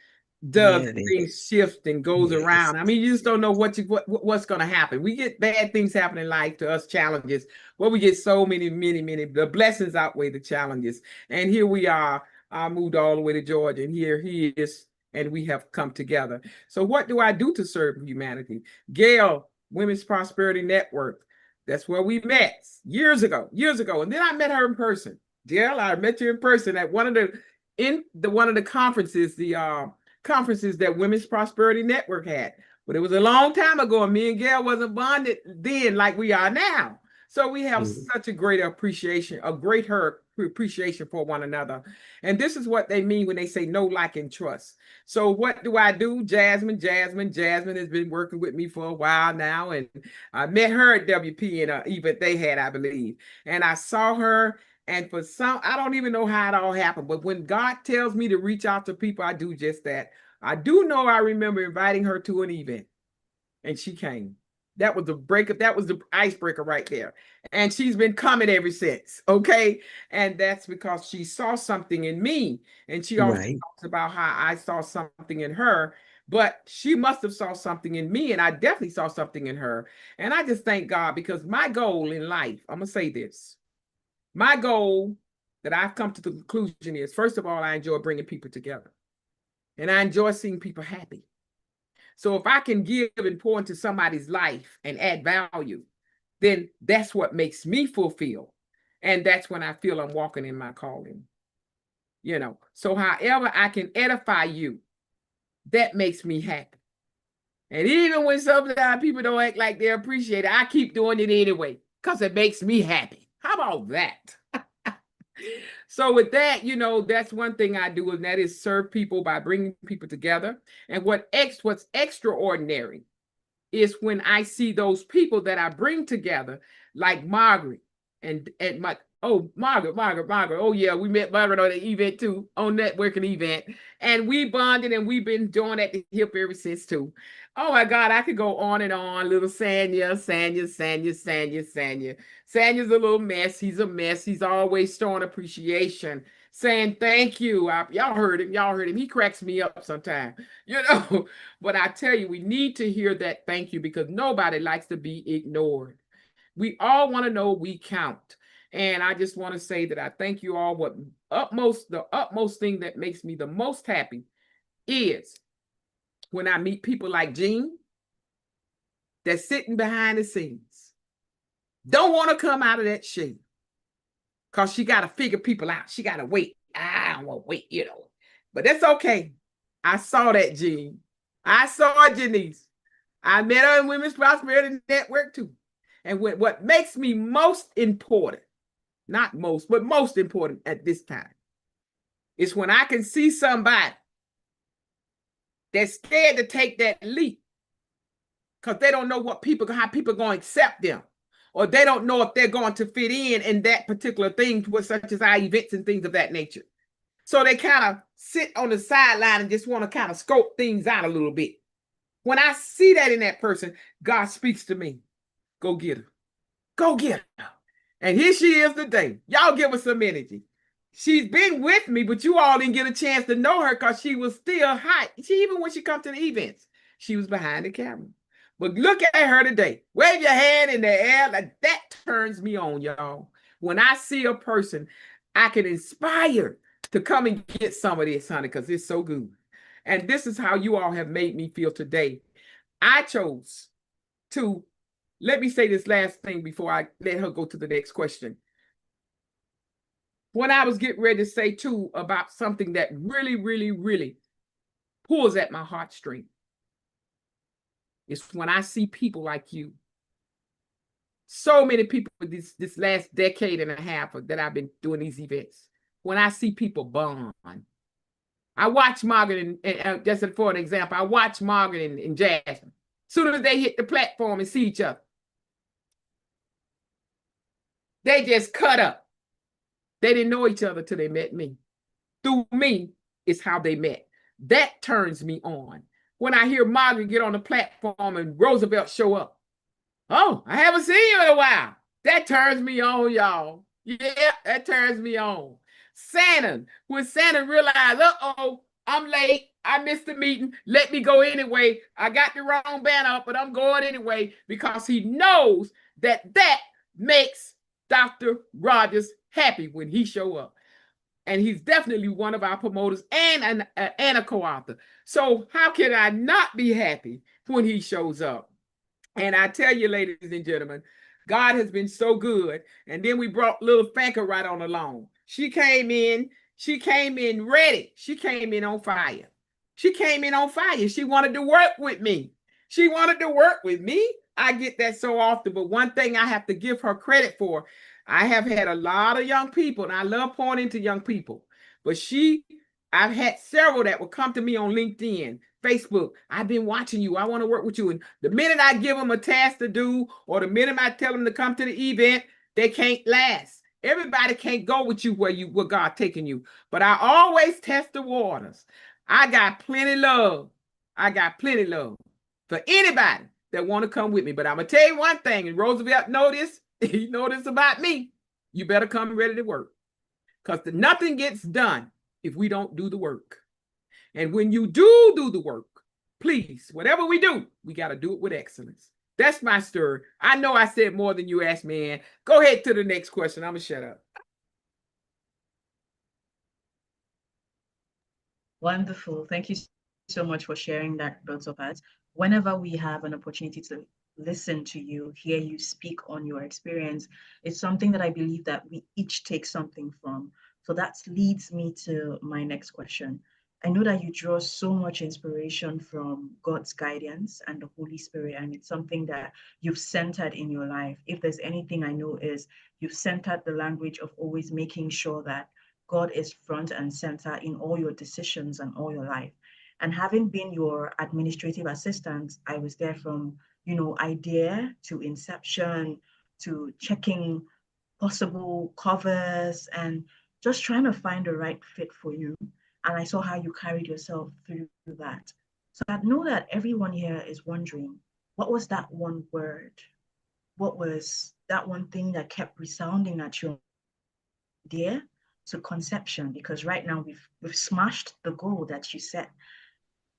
does things shift and goes around. I mean, you just don't know what's going to happen. We get bad things happen in life to us, challenges, but we get so many. The blessings outweigh the challenges. And here we are. I moved all the way to Georgia, and here he is, and we have come together. So what do I do to serve humanity? Gail, Women's Prosperity Network. That's where we met years ago. And then I met her in person. Gail, I met you in person at one of the conferences, conferences that Women's Prosperity Network had. But it was a long time ago, and me and Gail wasn't bonded then like we are now. So we have such a great appreciation for one another. And this is what they mean when they say know, like, and trust. So what do I do? Jasmine has been working with me for a while now. And I met her at WP in an event they had, I believe. And I saw her. And for some, I don't even know how it all happened. But when God tells me to reach out to people, I do just that. I do know I remember inviting her to an event. And she came. That was the breakup. That was the icebreaker right there. And she's been coming ever since. Okay. And that's because she saw something in me. And she also talks about how I saw something in her. But she must have saw something in me. And I definitely saw something in her. And I just thank God, because my goal in life, I'm going to say this. My goal that I've come to the conclusion is, first of all, I enjoy bringing people together. And I enjoy seeing people happy. So if I can give and pour into somebody's life and add value, then that's what makes me fulfilled. And that's when I feel I'm walking in my calling. So however I can edify you, that makes me happy. And even when sometimes people don't act like they appreciate it, I keep doing it anyway, because it makes me happy. How about that? So with that, that's one thing I do, and that is serve people by bringing people together. And what's extraordinary is when I see those people that I bring together, like Margaret and Margaret. Oh yeah, we met Margaret on the event too, on networking event, and we bonded, and we've been doing at the hip ever since too. Oh my God, I could go on and on. Little Sanya. Sanya's a little mess. He's a mess. He's always showing appreciation, saying thank you. Y'all heard him. He cracks me up sometimes, But I tell you, we need to hear that thank you, because nobody likes to be ignored. We all want to know we count. And I just want to say that I thank you all. The utmost thing that makes me the most happy is when I meet people like Jean that's sitting behind the scenes. Don't want to come out of that shade because she got to figure people out. She got to wait. I don't want to wait, you know. But that's okay. I saw that, Jean. I saw Janice. I met her in Women's Prosperity Network too. And what makes me most important, not most, but most important at this time, is when I can see somebody that's scared to take that leap because they don't know how people are going to accept them, or they don't know if they're going to fit in that particular thing, such as our events and things of that nature. So they kind of sit on the sideline and just want to kind of scope things out a little bit. When I see that in that person, God speaks to me. Go get her. Go get her. And here she is today. Y'all give her some energy. She's been with me, but you all didn't get a chance to know her because she was still hot. Even when she comes to the events, she was behind the camera. But look at her today. Wave your hand in the air. Like that turns me on, y'all. When I see a person, I can inspire to come and get some of this, honey, because it's so good. And this is how you all have made me feel today. I chose to, let me say this last thing before I let her go to the next question. When I was getting ready to say too about something that really, really, really pulls at my heartstring, it's when I see people like you. So many people this last decade and a half that I've been doing these events. When I see people bond. I watch Margaret and just for an example, I watch Margaret and Jasmine. As soon as they hit the platform and see each other, they just cut up. They didn't know each other till they met me. Through me is how they met. That turns me on. When I hear Margaret get on the platform and Roosevelt show up. Oh, I haven't seen you in a while. That turns me on, y'all. Yeah, that turns me on. Santa, when Santa realized, uh-oh, I'm late. I missed the meeting. Let me go anyway. I got the wrong banner up, but I'm going anyway because he knows that makes Dr. Rogers happy when he show up. And he's definitely one of our promoters and a co-author. So how can I not be happy when he shows up? And I tell you, ladies and gentlemen, God has been so good. And then we brought little Fanka right on along. She came in ready. She came in on fire. She came in on fire. She wanted to work with me. She wanted to work with me. I get that so often. But one thing I have to give her credit for, I have had a lot of young people, and I love pouring into young people. But I've had several that will come to me on LinkedIn, Facebook. I've been watching you. I want to work with you. And the minute I give them a task to do, or the minute I tell them to come to the event, they can't last. Everybody can't go with you where God taking you. But I always test the waters. I got plenty love. I got plenty love for anybody that want to come with me. But I'm going to tell you one thing, and Roosevelt know this. He know this about me. You better come ready to work. Because nothing gets done if we don't do the work. And when you do the work, please, whatever we do, we got to do it with excellence. That's my story. I know I said more than you asked me, Ann. Go ahead to the next question. I'm going to shut up. Wonderful. Thank you so much for sharing that, both of us. Whenever we have an opportunity to listen to you, hear you speak on your experience, it's something that I believe that we each take something from. So that leads me to my next question. I know that you draw so much inspiration from God's guidance and the Holy Spirit, and it's something that you've centered in your life. If there's anything I know is you've centered the language of always making sure that God is front and center in all your decisions and all your life. And having been your administrative assistant, I was there from, idea to inception to checking possible covers and just trying to find the right fit for you. And I saw how you carried yourself through that. So I know that everyone here is wondering, what was that one word? What was that one thing that kept resounding at your idea to conception? Because right now we've smashed the goal that you set.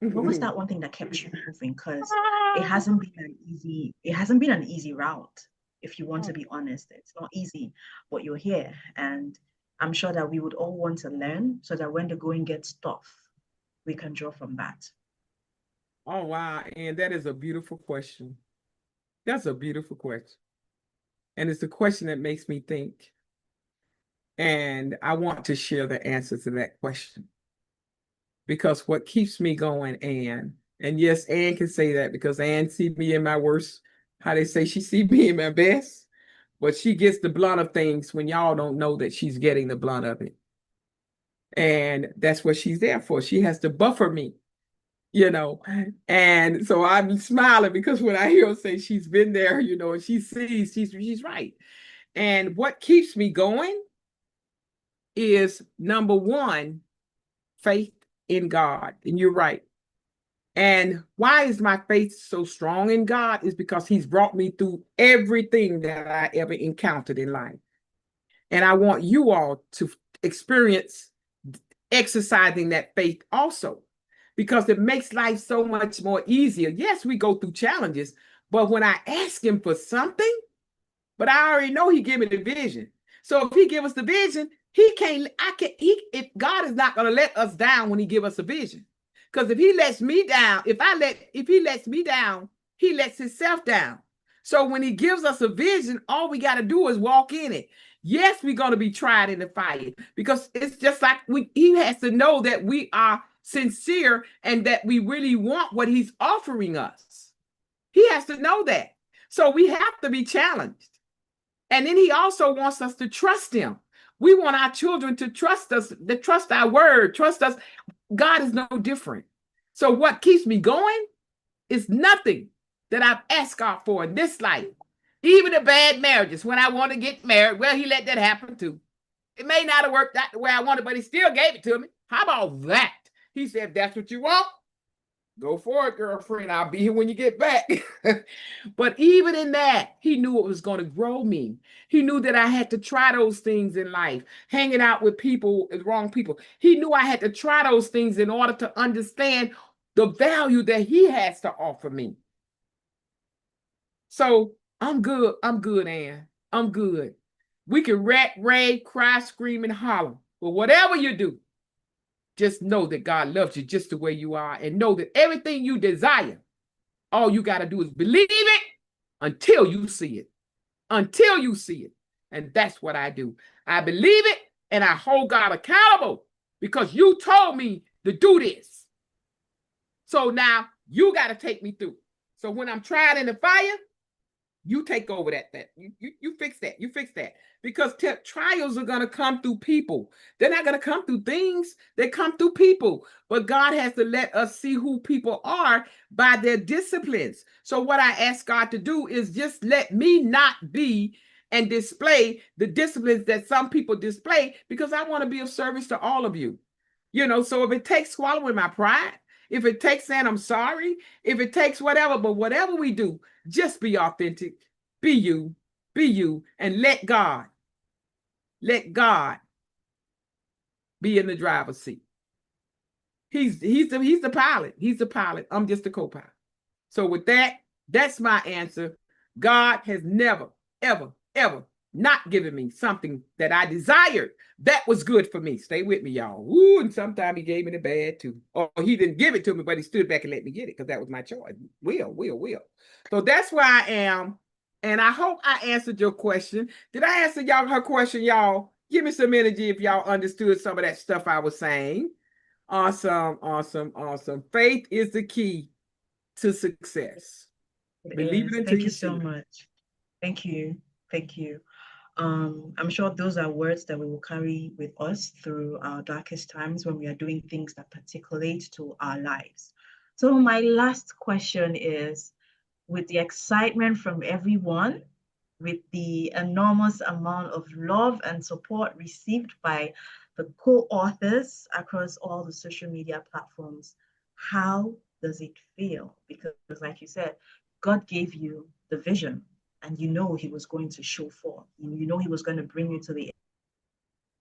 What was that one thing that kept you moving? Because it hasn't been an easy route. if you want to be honest. It's not easy, but you're here. And I'm sure that we would all want to learn so that when the going gets tough, we can draw from that. Oh, wow. And that is a beautiful question. That's a beautiful question. And it's a question that makes me think. And I want to share the answer to that question. Because what keeps me going, Ann, and yes, Ann can say that because Ann see me in my worst, how they say she see me in my best, but she gets the blunt of things when y'all don't know that she's getting the blunt of it. And that's what she's there for. She has to buffer me, you know. And so I'm smiling because when I hear her say she's been there, you know, and she sees she's right. And what keeps me going is number one, faith in God. And you're right. And why is my faith so strong in God? Is because He's brought me through everything that I ever encountered in life. And I want you all to experience exercising that faith also, because it makes life so much more easier. Yes, we go through challenges, but when I ask Him for something, but I already know He give me the vision. So if He give us the vision, if God is not going to let us down when He give us a vision. Because if He lets me down, if He lets me down, He lets Himself down. So when He gives us a vision, all we got to do is walk in it. Yes, we're going to be tried in the fire, because it's just like He has to know that we are sincere and that we really want what He's offering us. He has to know that. So we have to be challenged. And then He also wants us to trust Him. We want our children to trust us, to trust our word, trust us. God is no different. So what keeps me going is nothing that I've asked God for in this life. Even the bad marriages, when I want to get married, well, He let that happen too. It may not have worked out the way I wanted, but He still gave it to me. How about that? He said, if that's what you want, go for it, girlfriend. I'll be here when you get back. But even in that, He knew it was going to grow me. He knew that I had to try those things in life, hanging out with people, wrong people. He knew I had to try those things in order to understand the value that He has to offer me. So I'm good. I'm good, Ann. I'm good. We can rant, rave, cry, scream, and holler. But whatever you do, just know that God loves you just the way you are, and know that everything you desire, all you got to do is believe it until you see it. Until you see it. And that's what I do. I believe it and I hold God accountable because you told me to do this. So now you got to take me through. So when I'm tried in the fire, you take over that. You fix that. You fix that. Because trials are going to come through people. They're not going to come through things. They come through people. But God has to let us see who people are by their disciplines. So what I ask God to do is just let me not be and display the disciplines that some people display, because I want to be of service to all of you. You know, so if it takes swallowing my pride, if it takes saying I'm sorry, if it takes whatever, but whatever we do, just be authentic, be you, and let God be in the driver's seat. He's the pilot. He's the pilot. I'm just the co-pilot. So with that, that's my answer. God has never, ever, ever not given me something that I desired that was good for me. Stay with me, y'all. Ooh, and sometimes He gave me the bad too. Or He didn't give it to me, but He stood back and let me get it because that was my choice. Will. So that's where I am. And I hope I answered your question. Did I answer y'all her question, y'all? Give me some energy if y'all understood some of that stuff I was saying. Awesome. Faith is the key to success. Believe it until Thank you you see so it. much. Thank you. I'm sure those are words that we will carry with us through our darkest times when we are doing things that particulate to our lives. So my last question is, with the excitement from everyone, with the enormous amount of love and support received by the co-authors across all the social media platforms, how does it feel? Because like you said, God gave you the vision and you know He was going to show forth. You know He was going to bring you to the end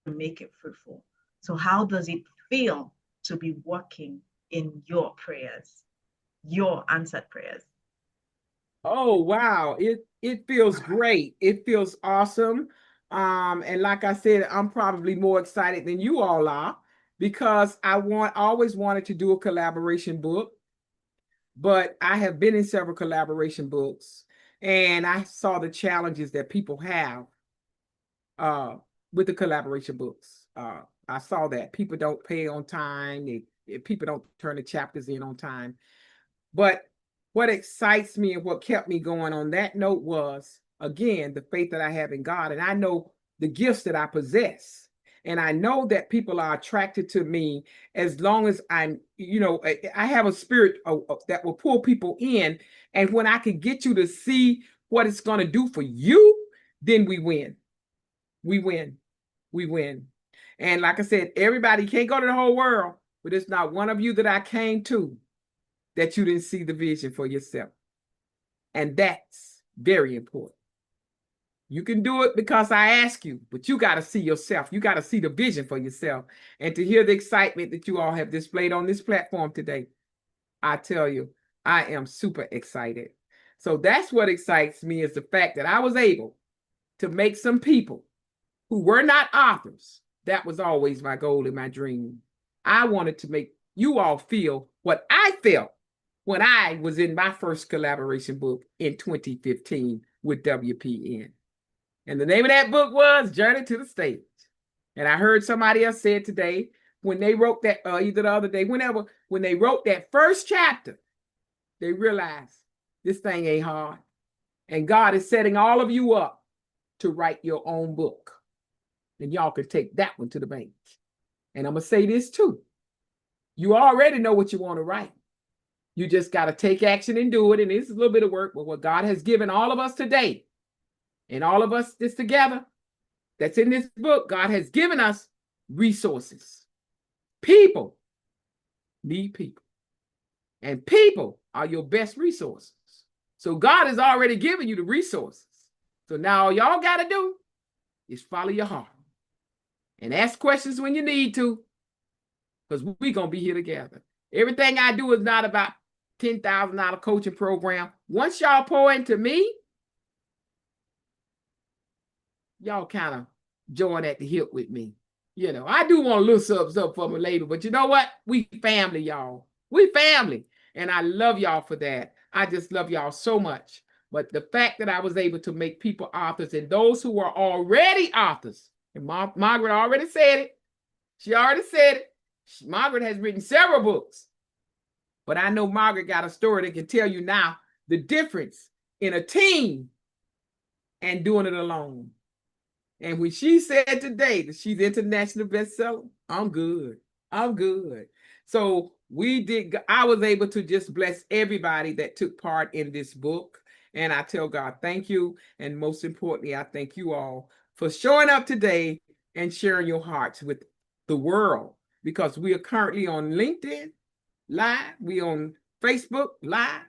and make it fruitful. So how does it feel to be working in your prayers, your answered prayers? Oh wow, it feels great. It feels awesome. And like I said, I'm probably more excited than you all are because always wanted to do a collaboration book, but I have been in several collaboration books and I saw the challenges that people have uh with the collaboration books. I saw that people don't pay on time, people don't turn the chapters in on time. But what excites me and what kept me going on that note was, again, the faith that I have in God. And I know the gifts that I possess. And I know that people are attracted to me as long as I have a spirit that will pull people in. And when I can get you to see what it's going to do for you, then we win. We win. We win. And like I said, everybody can't go to the whole world, but it's not one of you that I came to that you didn't see the vision for yourself. And that's very important. You can do it because I ask you, but you got to see yourself. You got to see the vision for yourself. And to hear the excitement that you all have displayed on this platform today, I tell you, I am super excited. So that's what excites me is the fact that I was able to make some people who were not authors. That was always my goal and my dream. I wanted to make you all feel what I felt when I was in my first collaboration book in 2015 with WPN. And the name of that book was Journey to the Stage. And I heard somebody else say it today when they wrote that, either the other day, when they wrote that first chapter, they realized this thing ain't hard. And God is setting all of you up to write your own book. And y'all can take that one to the bank. And I'm going to say this too. You already know what you want to write. You just got to take action and do it. And it's a little bit of work, but what God has given all of us today, and all of us this together, that's in this book, God has given us resources. People need people. And people are your best resources. So God has already given you the resources. So now all y'all got to do is follow your heart. And ask questions when you need to, because we're going to be here together. Everything I do is not about $10,000 coaching program. Once y'all pour into me, y'all kind of join at the hip with me. You know, I do want a little subs up for me later, but you know what? We family, y'all. We family. And I love y'all for that. I just love y'all so much. But the fact that I was able to make people authors and those who are already authors, and Margaret already said it. She already said it. Margaret has written several books. But I know Margaret got a story that can tell you now the difference in a team and doing it alone. And when she said today that she's international bestseller, I'm good. I'm good. So I was able to just bless everybody that took part in this book. And I tell God, thank you. And most importantly, I thank you all for showing up today and sharing your hearts with the world, because we are currently on LinkedIn Live, we on Facebook Live,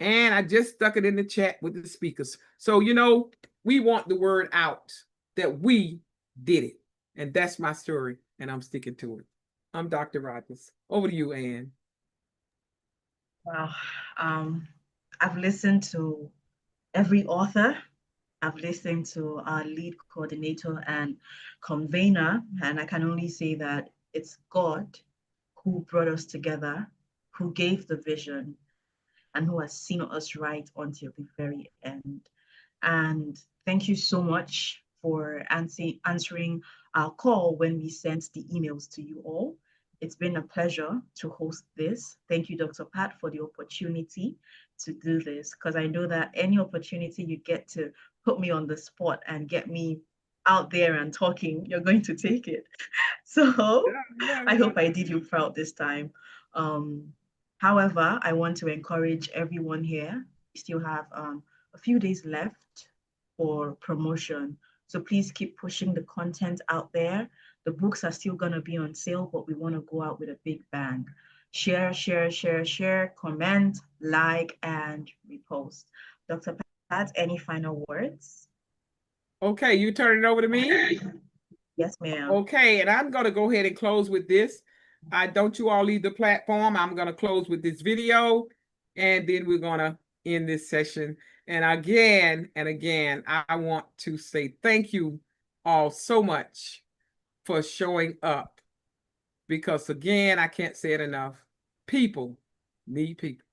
and I just stuck it in the chat with the speakers. So, we want the word out that we did it. And that's my story, and I'm sticking to it. I'm Dr. Rogers. Over to you, Ann. Wow. I've listened to every author. I've listened to our lead coordinator and convener, and I can only say that it's God who brought us together, who gave the vision, and who has seen us right until the very end. And thank you so much for answering our call when we sent the emails to you all. It's been a pleasure to host this. Thank you, Dr. Pat, for the opportunity to do this, because I know that any opportunity you get to put me on the spot and get me out there and talking, you're going to take it. So I hope I did you proud this time. However, I want to encourage everyone here. We still have a few days left for promotion. So please keep pushing the content out there. The books are still going to be on sale, but we want to go out with a big bang. Share, share, share, share, comment, like, and repost. Dr. Pat, any final words? Okay, you turn it over to me? Yes, ma'am. Okay, and I'm going to go ahead and close with this. Don't you all leave the platform. I'm going to close with this video, and then we're going to in this session. And again, I want to say thank you all so much for showing up. Because again, I can't say it enough. People need people.